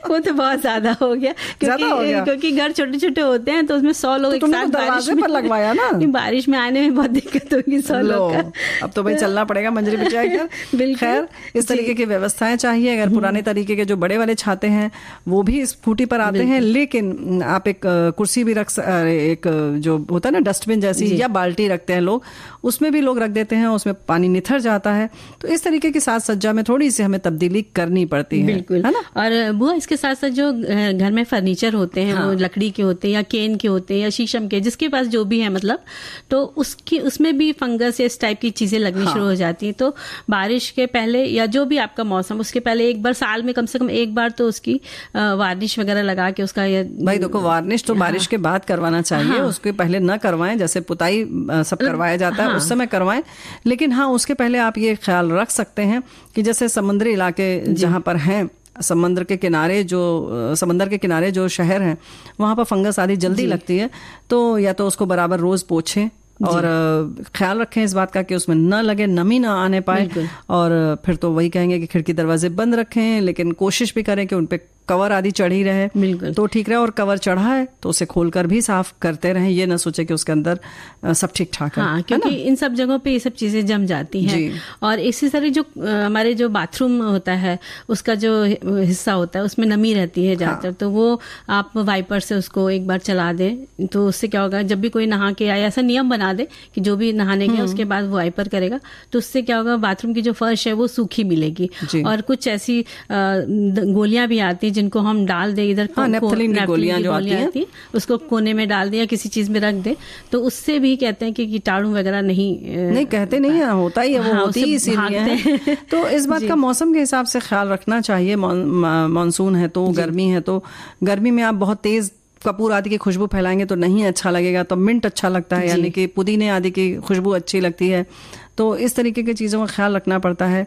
वो तो बहुत ज्यादा हो गया, क्योंकि घर छोटे छोटे होते हैं तो उसमें 100 लोग एक साथ
दरवाजे पर लगवाया ना,
बारिश में आने में बहुत दिक्कत होगी 100 लोग का।
अब तो भाई चलना पड़ेगा मंजरी बिटिया। खैर, इस तरीके की व्यवस्थाएं चाहिए। अगर पुराने तरीके के जो बड़े वाले छाते हैं वो भी इस खूंटी पर आते हैं, लेकिन आप एक कुर्सी भी एक जो होता है ना डस्टबिन जैसी, या बाल्टी रखते हैं लोग, उसमें भी लोग रख देते हैं, उसमें पानी निथर जाता है। तो इस तरीके की साज सज्जा में थोड़ी सी हमें तब्दीली करनी पड़ती है,
बिल्कुल, है ना? और बुआ, इसके साथ साथ जो घर में फर्नीचर होते हैं, वो लकड़ी के होते हैं या केन के होते हैं या शीशम के, जिसके पास जो भी है मतलब, तो उसमें भी फंगस या इस टाइप की चीजें लगनी शुरू हो जाती है। तो बारिश के पहले या जो भी आपका मौसम, उसके पहले एक बार साल में कम से कम एक बार तो उसकी वार्निश वगैरह लगा के उसका भाई
देखो, वार्निश तो बारिश के बाद करवाना चाहिए, उसके पहले न करवाएं। जैसे पुताई सब करवाया जाता है उस समय करवाएं, लेकिन हाँ उसके पहले आप ये ख्याल रख सकते हैं कि जैसे समुद्री इलाके जहाँ पर हैं, समंदर के किनारे जो शहर हैं, वहाँ पर फंगस आदि जल्दी लगती है, तो या तो उसको बराबर रोज पोछें और ख्याल रखें इस बात का कि उसमें न लगे, नमी ना आने पाए। और फिर तो वही कहेंगे कि खिड़की दरवाजे बंद रखें, लेकिन कोशिश भी करें कि उन पे कवर आदि चढ़ी रहे तो ठीक रहे। और कवर चढ़ा है तो उसे खोलकर भी साफ करते रहें, ये ना सोचे कि उसके अंदर सब ठीक ठाक है।
क्योंकि इन सब जगहों पे ये सब चीजें जम जाती हैं। और इसी तरह जो हमारे जो बाथरूम होता है, उसका जो हिस्सा होता है, उसमें नमी रहती है ज्यादातर, तो वो आप वाइपर से उसको एक बार चला दें, तो उससे क्या होगा, जब भी कोई नहा के आए, ऐसा नियम बना दे कि जो भी नहाने गया उसके बाद वो वाइपर करेगा, तो उससे क्या होगा, बाथरूम की जो फर्श है वो सूखी मिलेगी। और कुछ ऐसी गोलियां भी आती जिनको हम डाल दे इधर,
नेप्थलीन की गोलियां जो आती हैं, उसको
कोने में डाल दे या किसी चीज में रख दे, तो उससे भी कहते हैं कि कीटाणु वगैरह नहीं
कहते नहीं है, होता ही है, वो होती ही इसीलिए। तो इस बात का मौसम के हिसाब से ख्याल रखना चाहिए। मानसून है तो गर्मी है, तो गर्मी में आप बहुत तेज कपूर आदि की खुशबू फैलाएंगे तो नहीं अच्छा लगेगा। तो मिंट अच्छा लगता है, यानी कि पुदीने आदि की खुशबू अच्छी लगती है। तो इस तरीके की चीज़ों का ख्याल रखना पड़ता है।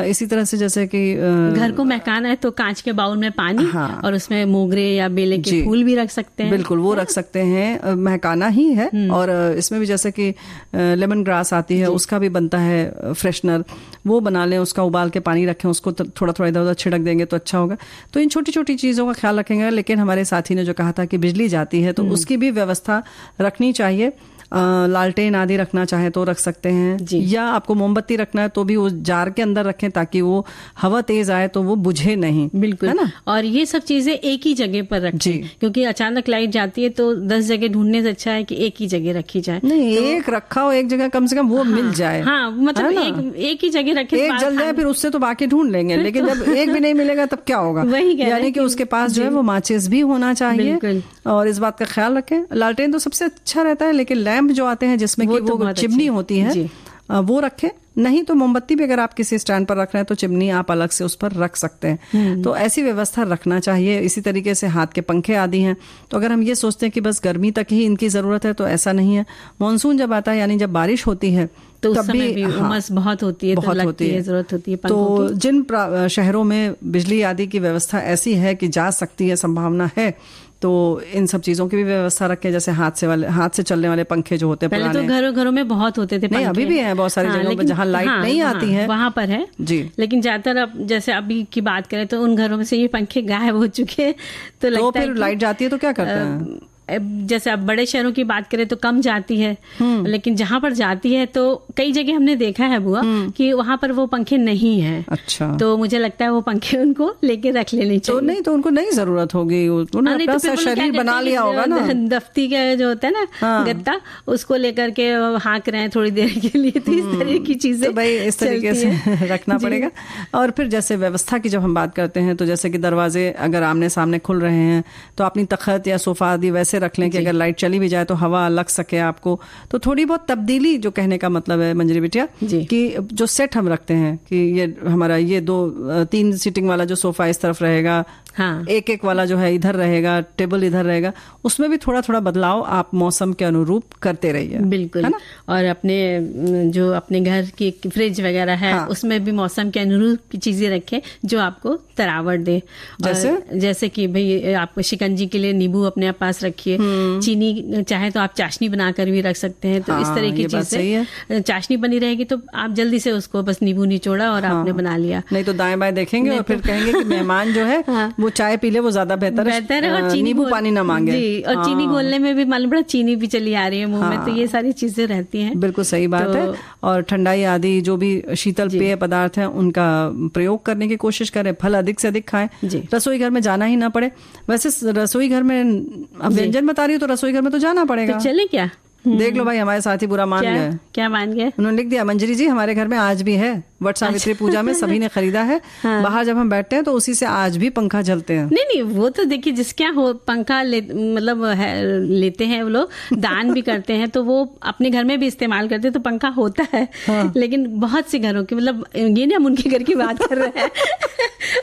इसी तरह से जैसे कि
घर को महकाना है तो कांच के बाउल में पानी, और उसमें मोगरे या बेले के फूल भी रख सकते हैं।
बिल्कुल, वो रख सकते हैं, महकाना ही है। और इसमें भी जैसे कि लेमन ग्रास आती है, उसका भी बनता है फ्रेशनर, वो बना लें, उसका उबाल के पानी रखें, उसको थोड़ा थोड़ा इधर उधर छिड़क देंगे तो अच्छा होगा। तो इन छोटी छोटी चीज़ों का ख्याल रखेंगे। लेकिन हमारे साथी ने जो कहा था कि बिजली जाती है, तो उसकी भी व्यवस्था रखनी चाहिए। लालटेन आदि रखना चाहे तो रख सकते हैं, या आपको मोमबत्ती रखना है तो भी वो जार के अंदर रखें ताकि वो हवा तेज आए तो वो बुझे नहीं।
बिल्कुल, है ना। और ये सब चीजें एक ही जगह पर रखें, क्योंकि अचानक लाइट जाती है तो 10 जगह ढूंढने से अच्छा है कि एक ही जगह रखी जाए।
नहीं, एक रखा हो एक जगह, कम से कम वो मिल जाए।
हाँ, मतलब एक ही जगह रखे,
एक जल जाए फिर उससे तो बाकी ढूंढ लेंगे, लेकिन जब एक भी नहीं मिलेगा तब क्या होगा। यानी कि उसके पास जो है वो माचिस भी होना चाहिए, और इस बात का ख्याल रखें। लालटेन तो सबसे अच्छा रहता है, लेकिन लैंप जो आते हैं जिसमें कि वो चिमनी होती है वो रखें। नहीं तो मोमबत्ती भी अगर आप किसी स्टैंड पर रख रहे हैं तो चिमनी आप अलग से उस पर रख सकते हैं। तो ऐसी व्यवस्था रखना चाहिए। इसी तरीके से हाथ के पंखे आदि हैं, तो अगर हम ये सोचते हैं कि बस गर्मी तक ही इनकी ज़रूरत है तो ऐसा नहीं है। मानसून जब आता है यानी जब बारिश होती है
तो तब भी उमस बहुत होती है,
बहुत होती है,
जरूरत होती है
तो जिन शहरों में बिजली आदि की व्यवस्था ऐसी है कि जा सकती है, संभावना है, तो इन सब चीजों की भी व्यवस्था रखें। जैसे हाथ से चलने वाले पंखे जो होते हैं,
पहले तो घरों में बहुत होते थे।
नहीं, अभी भी हैं बहुत सारी जगहों पर जहाँ लाइट नहीं आती है,
वहां पर है जी। लेकिन ज्यादातर अब जैसे अभी की बात करें तो उन घरों में से ये पंखे गायब हो चुके हैं। तो
फिर लाइट जाती है तो क्या करते हैं?
जैसे अब बड़े शहरों की बात करें तो कम जाती है, लेकिन जहां पर जाती है तो कई जगह हमने देखा है बुआ कि वहां पर वो पंखे नहीं है।
अच्छा,
तो मुझे लगता है वो पंखे उनको लेके रख लेने चाहिए।
तो नहीं तो उनको नहीं जरूरत होगी, उन्होंने अपना तो शरीर बना लिया होगा ना।
दफ्ती का जो होता है ना गद्दा, उसको लेकर के हाँक रहे हैं थोड़ी देर के लिए, तो इस तरह की चीजें
तो भाई इस तरीके से रखना पड़ेगा। और फिर जैसे व्यवस्था की जब हम बात करते हैं तो जैसे कि दरवाजे अगर आमने सामने खुल रहे हैं तो अपनी तख्त या सोफा आदि वैसे रख लें कि अगर लाइट चली भी जाए तो हवा लग सके आपको। तो थोड़ी बहुत तब्दीली, जो कहने का मतलब है मंजरी बिटिया, कि जो सेट हम रखते हैं कि ये हमारा ये 2-3 सीटिंग वाला जो सोफा इस तरफ रहेगा,
हाँ,
एक वाला जो है इधर रहेगा, टेबल इधर रहेगा, उसमें भी थोड़ा थोड़ा बदलाव आप मौसम के अनुरूप करते रहिए।
बिल्कुल, है ना। और अपने घर की फ्रिज वगैरह है, हाँ, उसमें भी मौसम के अनुरूप की चीजें रखें जो आपको तरावट दे। जैसे कि भाई आप शिकंजी के लिए नींबू अपने पास रखिए, चीनी चाहे तो आप चाशनी बनाकर भी रख सकते हैं। तो हाँ, इस तरह की चीजें, चाशनी बनी रहेगी तो आप जल्दी से उसको बस नींबू निचोड़ा और आपने बना लिया।
नहीं तो दाएं बाएं देखेंगे और फिर कहेंगे कि मेहमान जो है वो चाय पी ले, वो ज्यादा बेहतर है, और नींबू पानी ना मांगे
जी। और चीनी घोलने में भी मालूम पड़ा चीनी भी चली आ रही है मुंह में, तो ये सारी चीजें रहती हैं।
बिल्कुल सही बात है। और ठंडाई आदि जो भी शीतल पेय पदार्थ हैं उनका प्रयोग करने की कोशिश करें, फल अधिक से अधिक खाएं, रसोई घर में जाना ही ना पड़े। वैसे रसोई घर में अब व्यंजन बता रही हूँ तो रसोई घर में तो जाना पड़ेगा।
तो चले क्या?
देख लो भाई, हमारे साथी बुरा मान गए।
क्या मान गए?
उन्होंने लिख दिया, मंजरी जी हमारे घर में आज भी है, वट सावित्री पूजा में सभी ने खरीदा है। हाँ। बाहर जब हम बैठते हैं तो उसी से आज भी पंखा चलते हैं।
नहीं, वो तो देखिए जिसके यहाँ पंखा लेते हैं वो लोग, दान भी करते हैं तो वो अपने घर में भी इस्तेमाल करते हैं, तो पंखा होता है। हाँ। लेकिन बहुत से घरों की, मतलब ये नहीं हम उनके घर की बात कर रहे हैं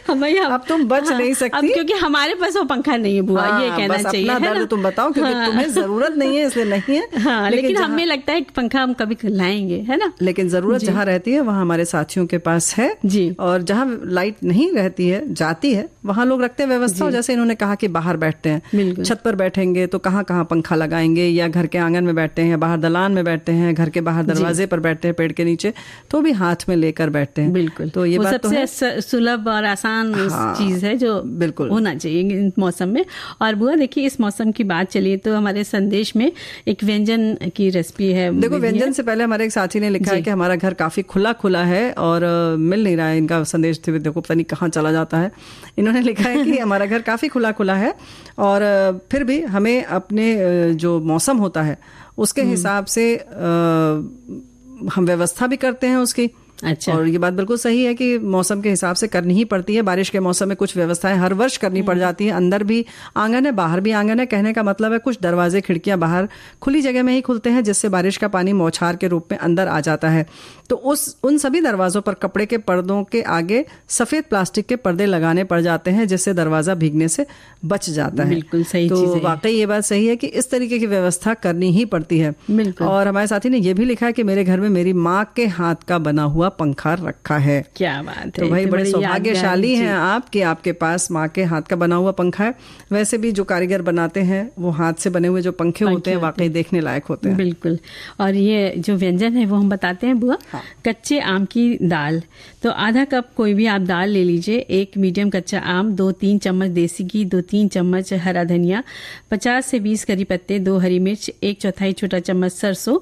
हमें
अब तुम बच नहीं सकती,
अब क्योंकि हमारे पास वो पंखा नहीं है बुआ। ये कहना चाहिए, है ना?
तुम बताओ, क्योंकि तुम्हें जरूरत नहीं है इसलिए नहीं है।
लेकिन हमें लगता है कि पंखा हम कभी लाएंगे, है ना।
लेकिन जरूरत जहाँ रहती है वहाँ हमारे साथियों के पास है
जी।
और जहाँ लाइट नहीं रहती है, जाती है, वहाँ लोग रखते हैं व्यवस्था। जैसे इन्होंने कहा कि बाहर बैठते हैं, छत पर बैठेंगे तो कहाँ कहाँ पंखा लगाएंगे, या घर के आंगन में बैठते हैं, बाहर दलान में बैठते हैं, घर के बाहर दरवाजे पर बैठते हैं, पेड़ के नीचे, तो भी हाथ में लेकर बैठते हैं।
बिल्कुल,
तो ये बात
सबसे सुलभ और आसान चीज है जो बिल्कुल होना चाहिए मौसम में। और बुआ देखिए, इस मौसम की बात चलिए तो हमारे संदेश में एक व्यंजन की रेसिपी है।
देखो, व्यंजन से पहले हमारे एक साथी ने लिखा है कि हमारा घर काफी खुला खुला है और मिल नहीं रहा है इनका संदेश। देखो पता नहीं कहाँ चला जाता है। इन्होंने लिखा है कि हमारा घर काफी खुला खुला है और फिर भी हमें अपने जो मौसम होता है उसके हिसाब से हम व्यवस्था भी करते हैं उसकी।
अच्छा।
और ये बात बिल्कुल सही है कि मौसम के हिसाब से करनी ही पड़ती है। बारिश के मौसम में कुछ व्यवस्थाएं हर वर्ष करनी पड़ जाती है। अंदर भी आंगन है, बाहर भी आंगन है। कहने का मतलब है कुछ दरवाजे खिड़कियां बाहर खुली जगह में ही खुलते हैं, जिससे बारिश का पानी मौछार के रूप में अंदर आ जाता है। तो उन सभी दरवाजों पर कपड़े के पर्दों के आगे सफेद प्लास्टिक के पर्दे लगाने पड़ जाते हैं, जिससे दरवाजा भीगने से बच जाता है।
बिल्कुल सही
तो
चीज़ है।
वाकई ये बात सही है कि इस तरीके की व्यवस्था करनी ही पड़ती है। और हमारे साथी ने यह भी लिखा है कि मेरे घर में मेरी माँ के हाथ का बना हुआ पंखा रखा है।
क्या बात है।
तो भाई बड़े सौभाग्यशाली हैं आप कि आपके पास माँ के हाथ का बना हुआ पंखा है। वैसे भी जो कारीगर बनाते हैं वो हाथ से बने हुए जो पंखे होते हैं वाकई देखने लायक होते हैं।
बिल्कुल। और ये जो व्यंजन है वो हम बताते हैं बुआ।
हाँ।
कच्चे आम की दाल, तो आधा कप कोई भी आप दाल ले लीजिए, 1 मीडियम कच्चा आम, 2-3 चम्मच देसी घी, 2-3 चम्मच हरा धनिया, 50 से 20 करी पत्ते, 2 हरी मिर्च, 1/4 छोटा चम्मच सरसों,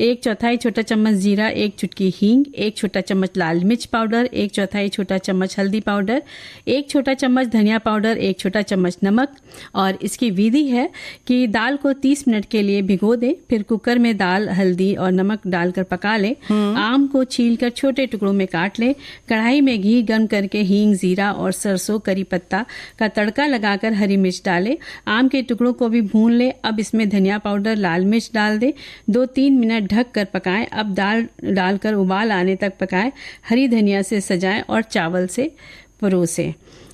1/4 छोटा चम्मच जीरा, 1 चुटकी हींग, 1 छोटा चम्मच लाल मिर्च पाउडर, 1/4 छोटा चम्मच हल्दी पाउडर, 1 छोटा चम्मच धनिया पाउडर, 1 छोटा चम्मच नमक। और इसकी विधि है कि दाल को 30 मिनट के लिए भिगो दें, फिर कुकर में दाल, हल्दी और नमक डालकर पका लें। आम को छीलकर छोटे टुकड़ों में काट लें। कढ़ाई में घी गर्म करके हींग, जीरा और सरसों, करी पत्ता का तड़का लगाकर हरी मिर्च डालें। आम के टुकड़ों को भी भून लें। अब इसमें धनिया पाउडर, लाल मिर्च डाल दें। 2-3 मिनट ढक कर पकाएं। अब दाल डालकर उबाल आने तक पकाएं। हरी धनिया से सजाएं और चावल से परोसें।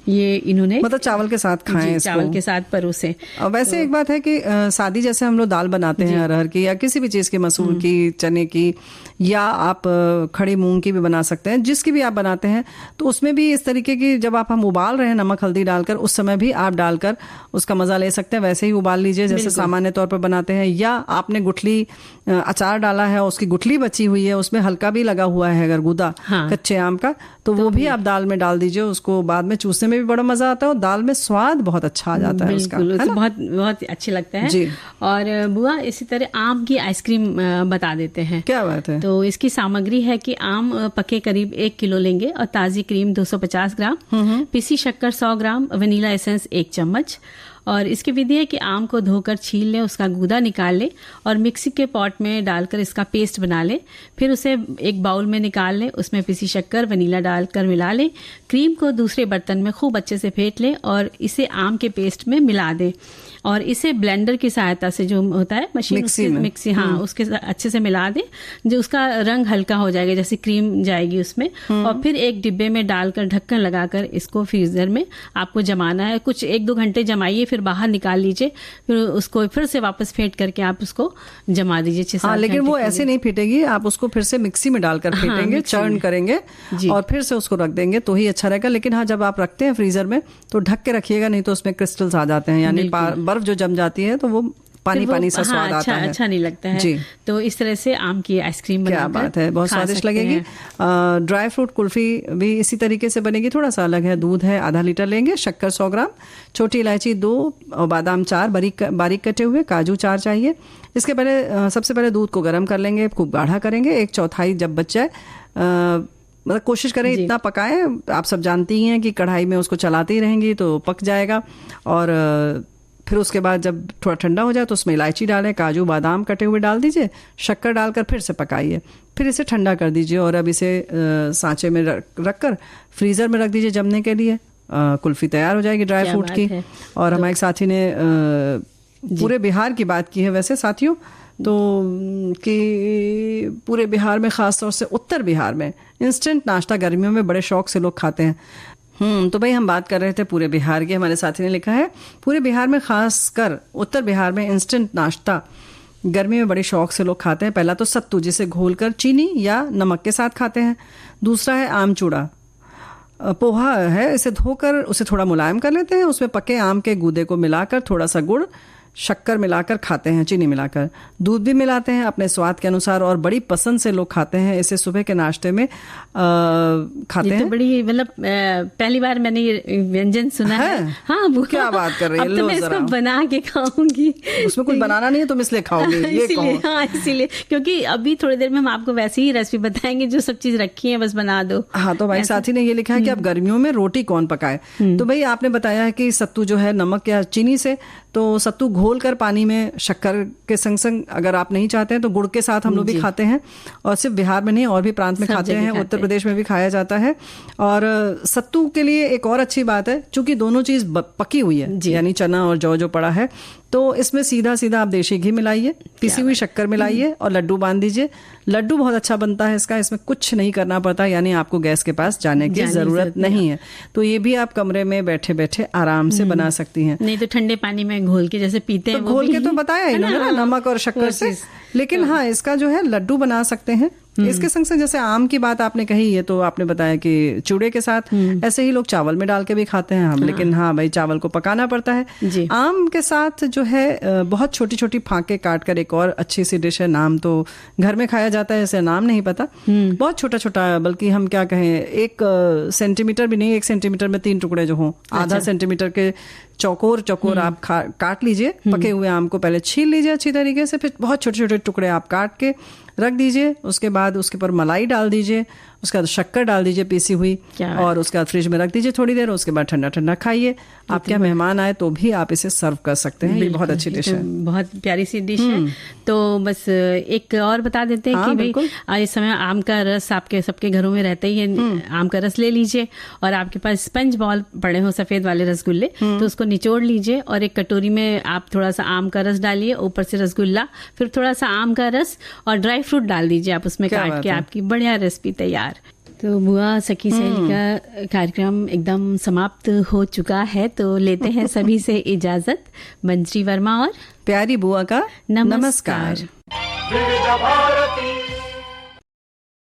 ये इन्होंने
मतलब चावल के साथ खाएं,
चावल के साथ परोसे।
और वैसे एक बात है कि सादी जैसे हम लोग दाल बनाते हैं अरहर की या किसी भी चीज की, मसूर की, चने की, या आप खड़ी मूंग की भी बना सकते हैं, जिसकी भी आप बनाते हैं, तो उसमें भी इस तरीके की जब हम उबाल रहे हैं नमक हल्दी डालकर, उस समय भी आप डालकर उसका मजा ले सकते हैं। वैसे ही उबाल लीजिए जैसे सामान्य तौर पर बनाते हैं। या आपने गुठली अचार डाला है, उसकी गुठली बची हुई है, उसमें हल्का भी लगा हुआ है अगर गुदा कच्चे आम का, तो वो भी आप दाल में डाल दीजिए। उसको बाद में चूसने में भी बड़ा मजा आता है और दाल में स्वाद बहुत अच्छा आ जाता है उसका, है ना?
बहुत बहुत अच्छे लगता है
जी।
और बुआ इसी तरह आम की आइसक्रीम बता देते हैं।
क्या बात है।
तो इसकी सामग्री है कि आम पके करीब 1 किलो लेंगे और ताजी क्रीम 250 ग्राम, पिसी शक्कर 100 ग्राम, वनीला एसेंस 1 चम्मच। और इसकी विधि है कि आम को धोकर छील लें, उसका गूदा निकाल लें और मिक्सी के पॉट में डालकर इसका पेस्ट बना लें। फिर उसे एक बाउल में निकाल लें, उसमें पिसी शक्कर, वनीला डालकर मिला लें। क्रीम को दूसरे बर्तन में खूब अच्छे से फेंट लें और इसे आम के पेस्ट में मिला दें और इसे ब्लेंडर की सहायता से, जो होता है मशीन, मिक्सी हाँ, उसके अच्छे से मिला दें, जो उसका रंग हल्का हो जाएगा, जैसे क्रीम जाएगी उसमें। और फिर एक डिब्बे में डालकर ढक्कन लगाकर इसको फ्रीजर में आपको जमाना है। कुछ 1-2 घंटे जमाइए, फिर बाहर निकाल लीजिए, फिर उसको फिर से वापस फेंट करके आप उसको जमा दीजिए 6-7 घंटे।
लेकिन वो ऐसे नहीं फेंटेगी, आप उसको फिर से मिक्सी में डालकर फेंटेंगे, चर्न करेंगे और फिर से उसको रख देंगे तो ही अच्छा रहेगा। लेकिन हाँ, जब आप रखते हैं फ्रीजर में तो ढक के रखिएगा, नहीं तो उसमें क्रिस्टल्स आ जाते हैं, यानी बर्फ जो जम जाती है तो वो पानी पानी सा स्वाद आता है,
अच्छा नहीं लगता है जी। तो इस तरह से आम की आइसक्रीम
क्या बात है, बहुत स्वादिष्ट लगेगी। ड्राई फ्रूट कुल्फी भी इसी तरीके से बनेगी, थोड़ा सा अलग है। दूध है आधा लीटर लेंगे, शक्कर 100 ग्राम, छोटी इलायची 2 और बादाम 4 बारीक कटे हुए, काजू 4 चाहिए। इसके पहले सबसे पहले दूध को गर्म कर लेंगे, खूब गाढ़ा करेंगे। 1/4 जब बच जाए, मतलब कोशिश करें इतना पकाएं। आप सब जानती हैं कि कढ़ाई में उसको चलाती रहेंगी तो पक जाएगा। और फिर उसके बाद जब थोड़ा ठंडा हो जाए तो उसमें इलायची डालें, काजू बादाम कटे हुए डाल दीजिए, शक्कर डालकर फिर से पकाइए। फिर इसे ठंडा कर दीजिए और अब इसे सांचे में रखकर फ्रीज़र में रख दीजिए जमने के लिए। कुल्फ़ी तैयार हो जाएगी ड्राई फ्रूट की। और हमारे साथी ने पूरे बिहार की बात की है वैसे साथियों, तो कि पूरे बिहार में, ख़ास तौर से उत्तर बिहार में इंस्टेंट नाश्ता गर्मियों में बड़े शौक से लोग खाते हैं। तो भाई हम बात कर रहे थे पूरे बिहार की। हमारे साथी ने लिखा है पूरे बिहार में, खासकर उत्तर बिहार में इंस्टेंट नाश्ता गर्मी में बड़े शौक से लोग खाते हैं। पहला तो सत्तू, जिसे घोलकर चीनी या नमक के साथ खाते हैं। दूसरा है आम चूड़ा, पोहा है, इसे धोकर उसे थोड़ा मुलायम कर लेते हैं, उसमें पके आम के गूदे को मिलाकर थोड़ा सा गुड़ शक्कर मिलाकर खाते हैं, चीनी मिलाकर। दूध भी मिलाते हैं अपने स्वाद के अनुसार और बड़ी पसंद से लोग खाते हैं इसे। सुबह के नाश्ते में खाते हैं।
तो बड़ी, मतलब पहली बार मैंने ये व्यंजन सुना है। हाँ, वो
क्या बात कर रही है।
अब तो मैं इसको बना के खाऊंगी।
उसमें कुछ बनाना नहीं है, तुम इसलिए खाओगी ये
इसीलिए, हाँ इसीलिए, क्योंकि अभी थोड़ी देर में हम आपको वैसे ही रेसिपी बताएंगे, जो सब चीज रखी है बस बना दो।
हाँ, तो भाई साथी ने ये लिखा है कि अब गर्मियों में रोटी कौन पकाए। तो भाई आपने बताया है कि सत्तू जो है नमक या चीनी से, तो सत्तू घोल कर पानी में शक्कर के संग संग, अगर आप नहीं चाहते हैं तो गुड़ के साथ हम लोग भी खाते हैं। और सिर्फ बिहार में नहीं, और भी प्रांत में खाते हैं, उत्तर प्रदेश में भी खाया जाता है। और सत्तू के लिए एक और अच्छी बात है, चूंकि दोनों चीज पकी हुई है, यानी चना और जौ जो पड़ा है, तो इसमें सीधा सीधा आप देशी घी मिलाइए, पिसी हुई शक्कर मिलाइए और लड्डू बांध दीजिए। लड्डू बहुत अच्छा बनता है इसका, इसमें कुछ नहीं करना पड़ता, यानी आपको गैस के पास जाने की जरूरत नहीं है। तो ये भी आप कमरे में बैठे बैठे आराम से बना सकती हैं।
नहीं तो ठंडे पानी में घोल के जैसे पीते हैं,
तो घोल के तो बताया इन्होंने ना, नमक और शक्कर से। लेकिन हाँ, इसका जो है लड्डू बना सकते हैं इसके संग से जैसे आम की बात आपने कही है, तो आपने बताया कि चूड़े के साथ ऐसे ही लोग चावल में डाल के भी खाते हैं हम, लेकिन हाँ भाई चावल को पकाना पड़ता है। आम के साथ जो है बहुत छोटी छोटी फांके काट कर एक और अच्छी सी डिश है, नाम तो घर में खाया जाता है, ऐसे नाम नहीं पता, बहुत छोटा छोटा, बल्कि हम क्या कहें 1 सेंटीमीटर भी नहीं, 1 सेंटीमीटर में 3 टुकड़े जो हों, आधा सेंटीमीटर के चौकोर आप काट लीजिए। पके हुए आम को पहले छील लीजिए अच्छी तरीके से, फिर बहुत छोटे छोटे टुकड़े आप काट के रख दीजिए। उसके बाद उसके ऊपर मलाई डाल दीजिए, उसके बाद शक्कर डाल दीजिए पीसी हुई, और उसके बाद फ्रिज में रख दीजिए थोड़ी देर। उसके बाद ठंडा ठंडा खाइए। आपके यहाँ मेहमान आए तो भी आप इसे सर्व कर सकते हैं। ये बहुत अच्छी डिश है,
बहुत प्यारी सी डिश है। तो बस एक और बता देते हैं कि भाई इस समय आम का रस आपके सबके घरों में रहता ही है। आम का रस ले लीजिए, और आपके पास स्पंज बॉल पड़े हो सफेद वाले रसगुल्ले, तो उसको निचोड़ लीजिए और एक कटोरी में आप थोड़ा सा आम का रस डालिए, ऊपर से रसगुल्ला, फिर थोड़ा सा आम का रस और ड्राई फ्रूट डाल दीजिए आप उसमें काट के, आपकी बढ़िया रेसिपी तैयार। तो बुआ सखी सहेली का कार्यक्रम एकदम समाप्त हो चुका है, तो लेते हैं सभी से इजाजत। मंजरी वर्मा और
प्यारी बुआ का
नमस्कार।
विविध भारती